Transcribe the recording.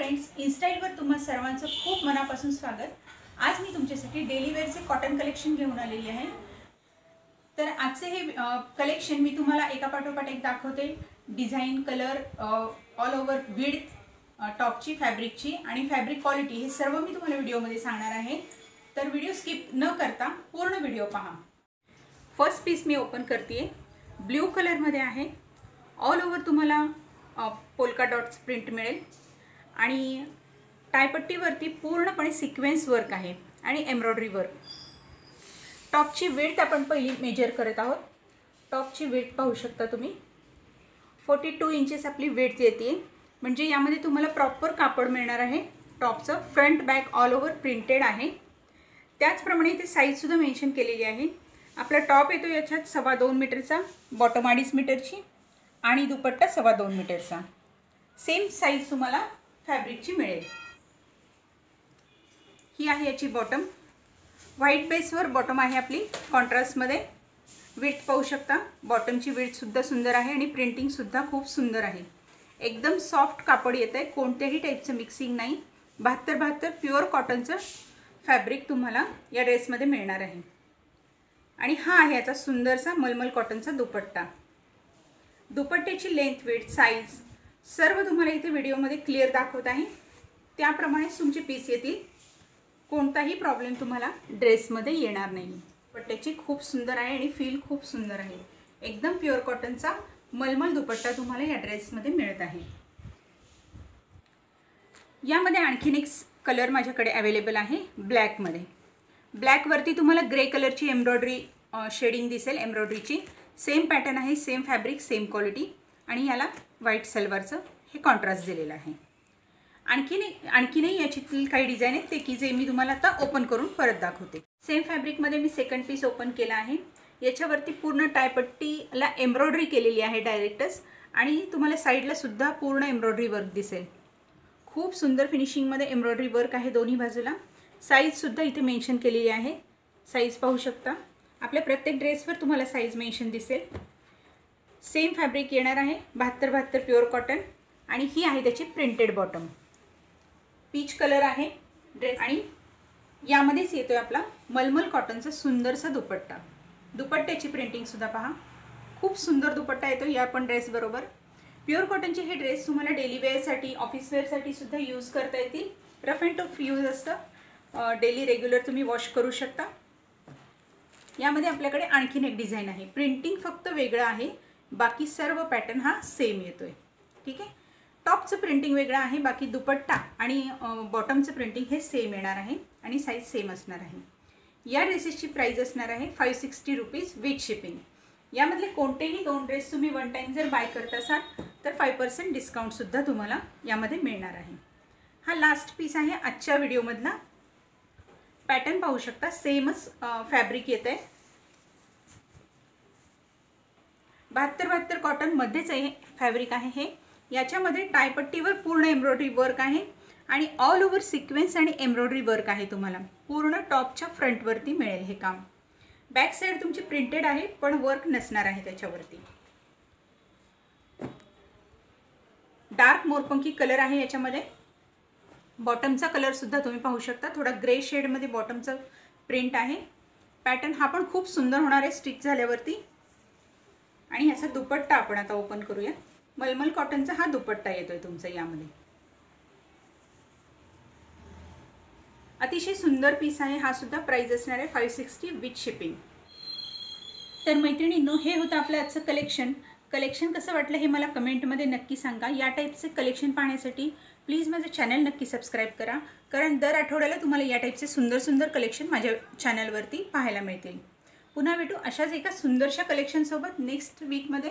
Friends, इनस्टाईलवर तुम्हा सर्वांचं खूप मनापासून स्वागत। आज मी तुमच्यासाठी डेली वेअरचे कॉटन कलेक्शन घेऊन आलेली आहे। तर आजचे हे कलेक्शन मी तुम्हाला एका पाठोपाठ एक दाखवते। Design, colour, all over width, टॉपची, फॅब्रिकची आणि फॅब्रिक क्वालिटी हे सर्व मी तुम्हाला व्हिडिओमध्ये सांगणार आहे। तर व्हिडिओ स्किप न करता पूर्ण व्हिडिओ पहा। फर्स्ट पीस मी ओपन करते, ब्ल्यू कलरमध्ये आहे। ऑल ओव्हर तुम्हाला पोल्का डॉट्स प्रिंट मिळेल आणि टायपट्टीवरती पूर्णपणे सिक्वेन्स वर्क आहे आणि एम्ब्रॉयडरी वर्क। टॉपची विड्थ आपण पहिली मेजर करत आहोत। टॉपची विड्थ पाहू शकता तुम्ही, 42 इंचेस आपली विड्थ येते। म्हणजे यामध्ये तुम्हाला प्रॉपर कापड मिळणार आहे। टॉपचं front back all over printed आहे। त्याचप्रमाणे इथे साईजसुद्धा मेन्शन केलेली आहे। आपला टॉप येतो याच्यात 2.25 मीटरचा, बॉटम 2.5 मीटरची आणि दुपट्टा 2.25 मीटरचा। सेम साईज तुम्हाला फॅब्रिकची मिळेल। ही आहे याची बॉटम, व्हाईट बेसवर बॉटम आहे आपली कॉन्ट्रास्टमध्ये। विड्थ पाहू शकता, बॉटमची विड्थसुद्धा सुंदर आहे आणि प्रिंटिंगसुद्धा खूप सुंदर आहे। एकदम सॉफ्ट कापड येत आहे, कोणत्याही टाईपचं मिक्सिंग नाही। 72 प्युअर कॉटनचं फॅब्रिक तुम्हाला या ड्रेसमध्ये मिळणार आहे। आणि हा आहे याचा सुंदरसा मलमल कॉटनचा दुपट्टा। दुपट्ट्याची लेंथ, विड्थ, साईज सर्व तुम्हाला इथे व्हिडिओमध्ये क्लिअर दाखवत आहे। त्याप्रमाणेच तुमचे पीस येतील, कोणताही प्रॉब्लेम तुम्हाला ड्रेसमध्ये येणार नाही। दुपट्ट्याची खूप सुंदर आहे आणि फील खूप सुंदर आहे। एकदम प्युअर कॉटनचा मलमल दुपट्टा तुम्हाला या ड्रेसमध्ये मिळत आहे। यामध्ये आणखीन एक कलर माझ्याकडे अवेलेबल आहे ब्लॅकमध्ये। ब्लॅकवरती तुम्हाला ग्रे कलरची एम्ब्रॉयडरी शेडिंग दिसेल। एम्ब्रॉयडरीची सेम पॅटर्न आहे, सेम फॅब्रिक, सेम क्वालिटी आणि याला व्हाईट सलवारचं हे कॉन्ट्रास्ट दिलेलं आहे। आणखीनही याच्यातील काही डिझाईन आहेत ते की जे मी तुम्हाला आता ओपन करून परत दाखवते। सेम फॅब्रिकमध्ये मी सेकंड पीस ओपन केला आहे। याच्यावरती पूर्ण टायपट्टीला एम्ब्रॉयडरी केलेली आहे डायरेक्टच आणि तुम्हाला साईडला सुद्धा पूर्ण एम्ब्रॉयडरी वर्क दिसेल। खूप सुंदर फिनिशिंगमध्ये एम्ब्रॉयडरी वर्क आहे दोन्ही बाजूला। साईजसुद्धा इथे मेन्शन केलेली आहे, साईज पाहू शकता। आपल्या प्रत्येक ड्रेसवर तुम्हाला साईज मेन्शन दिसेल। सेम फॅब्रिक येणार आहे, 72 प्युअर कॉटन आणि ही आहे त्याची प्रिंटेड बॉटम। पीच कलर आहे ड्रेस आणि यामध्येच येतोय आपला मलमल कॉटनचा सुंदरसा दुपट्टा। दुपट्ट्याची प्रिंटिंगसुद्धा पहा, खूप सुंदर दुपट्टा येतो या पण ड्रेसबरोबर। प्युअर कॉटनचे हे ड्रेस तुम्हाला डेली वेअरसाठी, ऑफिस वेअरसाठी सुद्धा यूज करता येतील। रफ अँड टफ यूज असतं, डेली रेग्युलर तुम्ही वॉश करू शकता। यामध्ये आपल्याकडे आणखीन एक डिझाईन आहे, प्रिंटिंग फक्त वेगळं आहे, बाकी सर्व पॅटर्न हा सेम येतोय। ठीक आहे, टॉपचं प्रिंटिंग वेगळं आहे, बाकी दुपट्टा आणि बॉटमचं प्रिंटिंग हे सेम येणार आहे आणि साईज सेम असणार आहे। या ड्रेसेसची प्राइस असणार आहे 560 रुपीज विथ शिपिंग। यामधले कोणतेही 2 ड्रेस तुम्ही वन टाइम जर बाय करत असाल तर 5% डिस्काउंटसुद्धा तुम्हाला यामध्ये मिळणार आहे। हा लास्ट पीस आहे आजच्या व्हिडिओमधला। पॅटर्न पाहू शकता, सेमच फॅब्रिक येत आहे। 72 कॉटनमध्येच हे फॅब्रिक आहे। हे याच्यामध्ये टायपट्टीवर पूर्ण एम्ब्रॉयडरी वर्क आहे आणि ऑल ओव्हर सिक्वेन्स आणि एम्ब्रॉयडरी वर्क आहे। तुम्हाला पूर्ण टॉपच्या फ्रंटवरती मिळेल हे काम। बॅक साईड तुमची प्रिंटेड आहे पण वर्क नसणार आहे त्याच्यावरती। डार्क मोरपंखी कलर आहे याच्यामध्ये। बॉटमचा कलरसुद्धा तुम्ही पाहू शकता, थोडा ग्रे शेडमध्ये बॉटमचं प्रिंट आहे। पॅटर्न हा पण खूप सुंदर होणार आहे स्टिच झाल्यावरती। आणि ह्याचा दुपट्टा आपण आता ओपन करूया। मलमल कॉटनचा हा दुपट्टा येतोय तुमचा यामध्ये। अतिशय सुंदर पीस आहे हा सुद्धा। प्राइस असणार आहे 560 विथ शिपिंग। तर मैत्रिणींनो, हे होतं आपलं आजचं कलेक्शन कसं वाटलं हे मला कमेंटमध्ये नक्की सांगा। या टाईपचे कलेक्शन पाहण्यासाठी प्लीज माझं चॅनल नक्की सबस्क्राईब करा, कारण दर आठवड्याला तुम्हाला या टाईपचे सुंदर कलेक्शन माझ्या चॅनलवरती पाहायला मिळतील। पुन्हा भेटू अशाच एका सुंदरशा कलेक्शनसोबत नेक्स्ट वीकमध्ये।